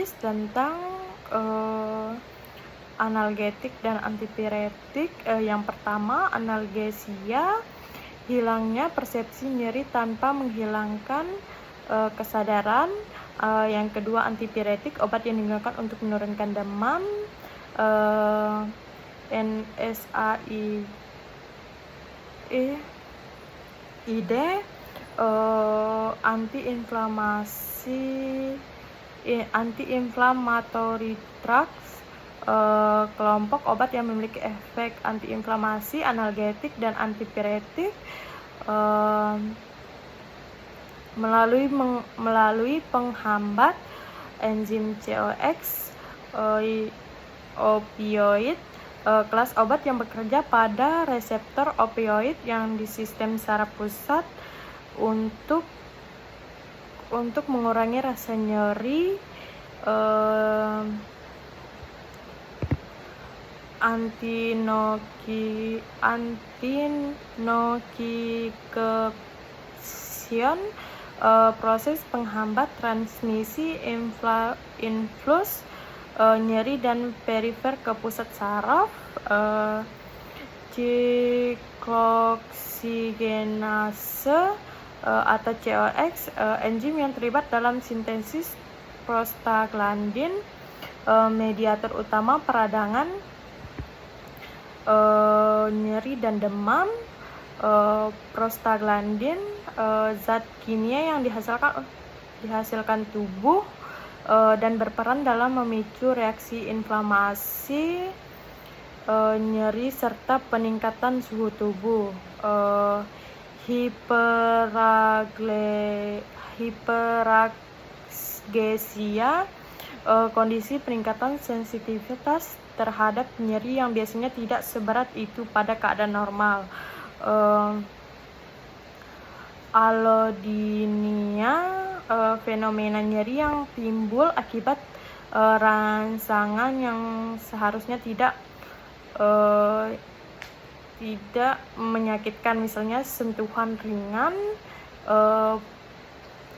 dosis tentang analgetik dan antipiretik. Yang pertama, analgesia, hilangnya persepsi nyeri tanpa menghilangkan kesadaran. Yang kedua, antipiretik, obat yang digunakan untuk menurunkan demam. NSAID, anti-inflammatory drugs, kelompok obat yang memiliki efek antiinflamasi, analgetik, dan antipiretik melalui penghambat enzim COX, opioid, kelas obat yang bekerja pada reseptor opioid yang di sistem saraf pusat untuk mengurangi rasa nyeri. Antinokication, proses penghambat transmisi influx nyeri dan perifer ke pusat saraf. Cikloksigenase atau COX, enzim yang terlibat dalam sintesis prostaglandin, mediator utama peradangan nyeri dan demam. Prostaglandin, zat kimia yang dihasilkan tubuh dan berperan dalam memicu reaksi inflamasi, nyeri serta peningkatan suhu tubuh. Hiperaggesia, kondisi peningkatan sensitivitas terhadap nyeri yang biasanya tidak seberat itu pada keadaan normal. Allodynia, fenomena nyeri yang timbul akibat rangsangan yang seharusnya tidak menyakitkan, misalnya sentuhan ringan,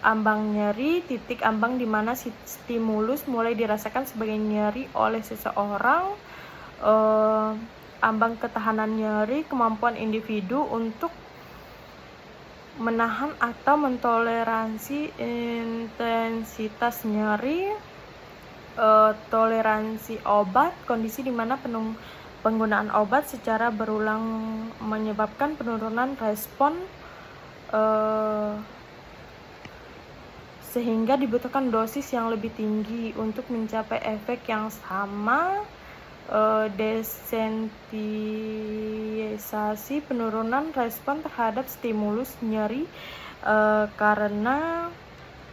ambang nyeri, titik ambang di mana stimulus mulai dirasakan sebagai nyeri oleh seseorang, ambang ketahanan nyeri, kemampuan individu untuk menahan atau mentoleransi intensitas nyeri. Toleransi obat, kondisi di mana penggunaan obat secara berulang menyebabkan penurunan respon sehingga dibutuhkan dosis yang lebih tinggi untuk mencapai efek yang sama. Desensitisasi, penurunan respon terhadap stimulus nyeri karena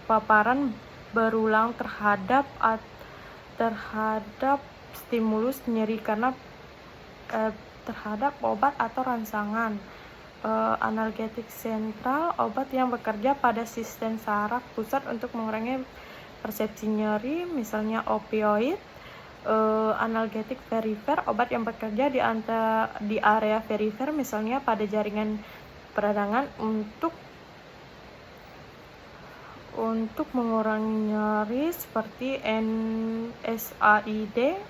paparan berulang terhadap stimulus nyeri karena terhadap obat atau rangsangan. Analgetik sentral, obat yang bekerja pada sistem saraf pusat untuk mengurangi persepsi nyeri, misalnya opioid. Analgetik perifer, obat yang bekerja di area perifer, misalnya pada jaringan peradangan untuk mengurangi nyeri, seperti NSAID.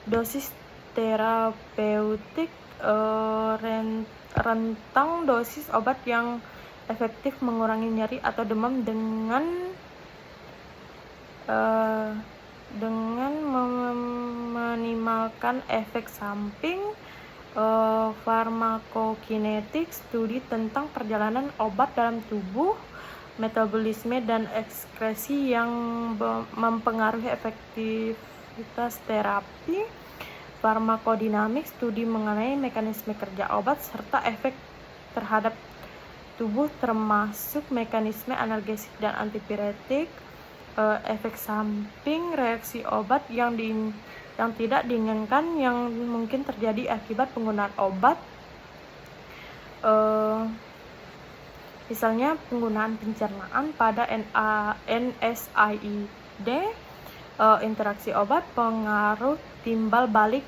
Dosis terapeutik, rentang dosis obat yang efektif mengurangi nyeri atau demam dengan meminimalkan efek samping. Farmakokinetik, studi tentang perjalanan obat dalam tubuh, metabolisme dan ekskresi yang mempengaruhi efektivitas terapi. Farmakodinamik, studi mengenai mekanisme kerja obat serta efek terhadap tubuh termasuk mekanisme analgesik dan antipiretik. Efek samping reaksi obat yang tidak diinginkan yang mungkin terjadi akibat penggunaan obat, misalnya penggunaan pencernaan pada NSAID. Interaksi obat, pengaruh timbal balik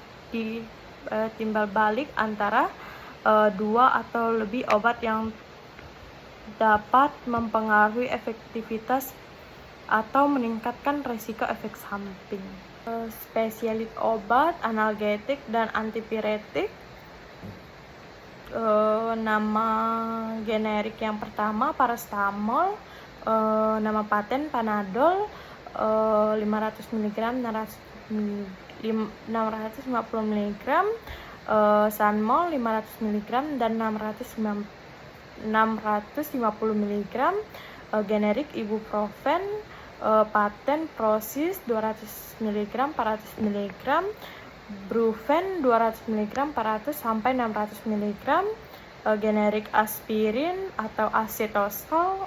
antara dua atau lebih obat yang dapat mempengaruhi efektivitas atau meningkatkan risiko efek samping. Spesialis obat, analgetik, dan antipiretik. Nama generik yang pertama paracetamol, nama paten Panadol, 500 mg, 650 mg, Sanmol 500 mg dan 650 mg, generik ibuprofen, paten Prosis 200 mg, 400 mg, Brufen 200 mg, 400 sampai 600 mg, generik aspirin atau acetosol,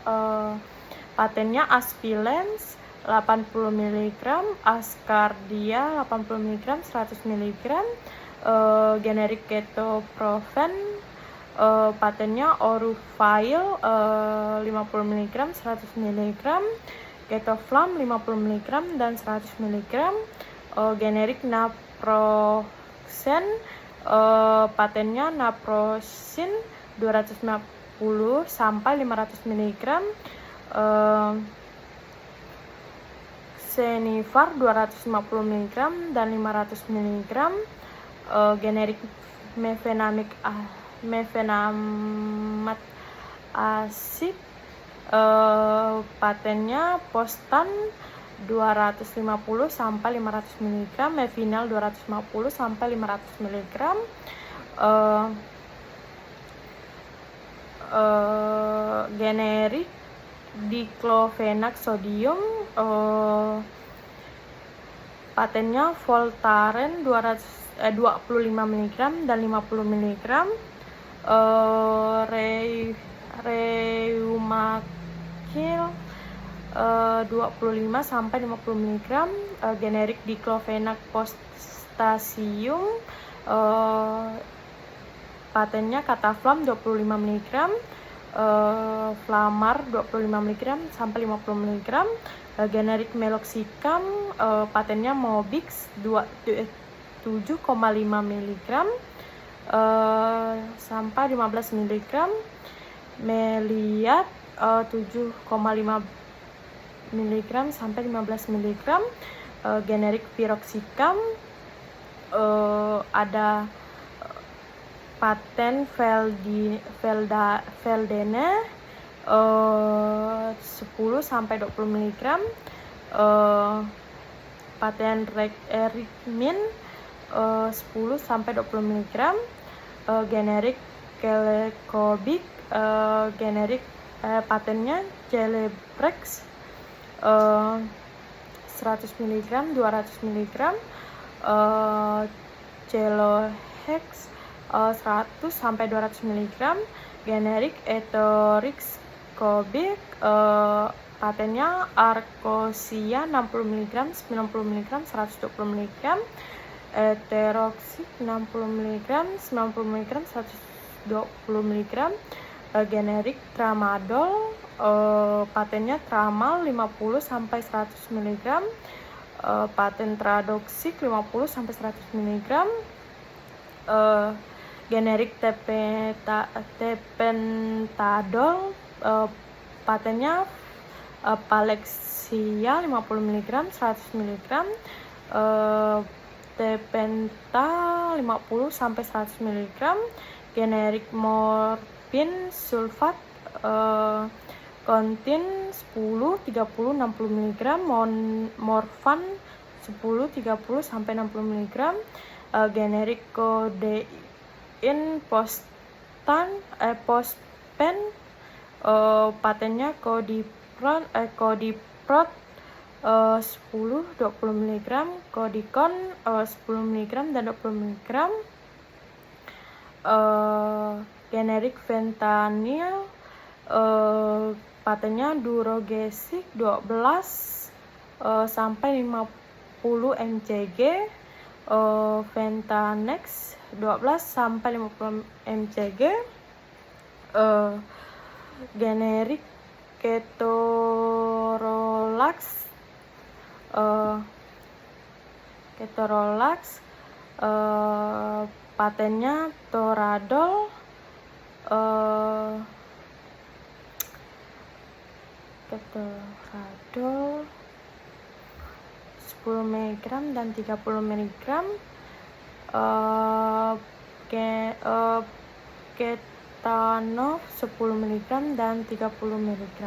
patennya Aspilens 80 mg, Ascardia 80 mg, 100 mg, generik ketoprofen, patennya Orufail 50 mg, 100 mg, Ketoflam 50 mg dan 100 mg, generik naproxen, patennya naproxen 250 sampai 500 mg, Senifar 250 mg dan 500 mg, generik mefenamat asid, patennya Postan 250 sampai 500 mg, Mevinal 250 sampai 500 mg, generik diclofenac sodium, patennya Voltaren 25 mg dan 50 mg, Reumakil 25 sampai 50 mg, generik diclofenac potassium, patennya Cataflam 25 mg, Flamar 25 mg sampai 50 mg, generik meloxicam, patennya Mobix 7,5 mg sampai 15 mg, Meliat 7,5 mg sampai 15 mg, generik piroxicam, ada paten Veldene 10 sampai 20 mg, paten Rikmin 10 sampai 20 mg, generik Kelekobik, generik patennya Celebrex 100 mg, 200 mg, Celohex 100 sampai 200 mg, generik Etorix Kobik, patennya Arcosia 60 mg, 90 mg, 120 mg, Eteroxik 60 mg, 90 mg, 120 mg, generik Tramadol, patennya Tramal 50 sampai 100 mg, paten Tradoxik 50 sampai 100 mg, generik Tepentadol, patennya Palexia 50 mg, 100 mg, Tepenta 50 sampai 100 mg, generik morfin sulfat, kontin 10, 30, 60 mg, morfan 10, 30 sampai 60 mg, generik kodein pospen, patennya Kodiprot 10, 20 mg, Kodikon 10 mg dan 20 mg, generik fentanyl, patennya Durogesic 12 sampai 50 mcg, Ventanex 12 sampai 50 mcg, generik Ketorolax, patennya Toradol, keteradol 10 mg dan 30 mg, ketanol 10 mg dan 30 mg.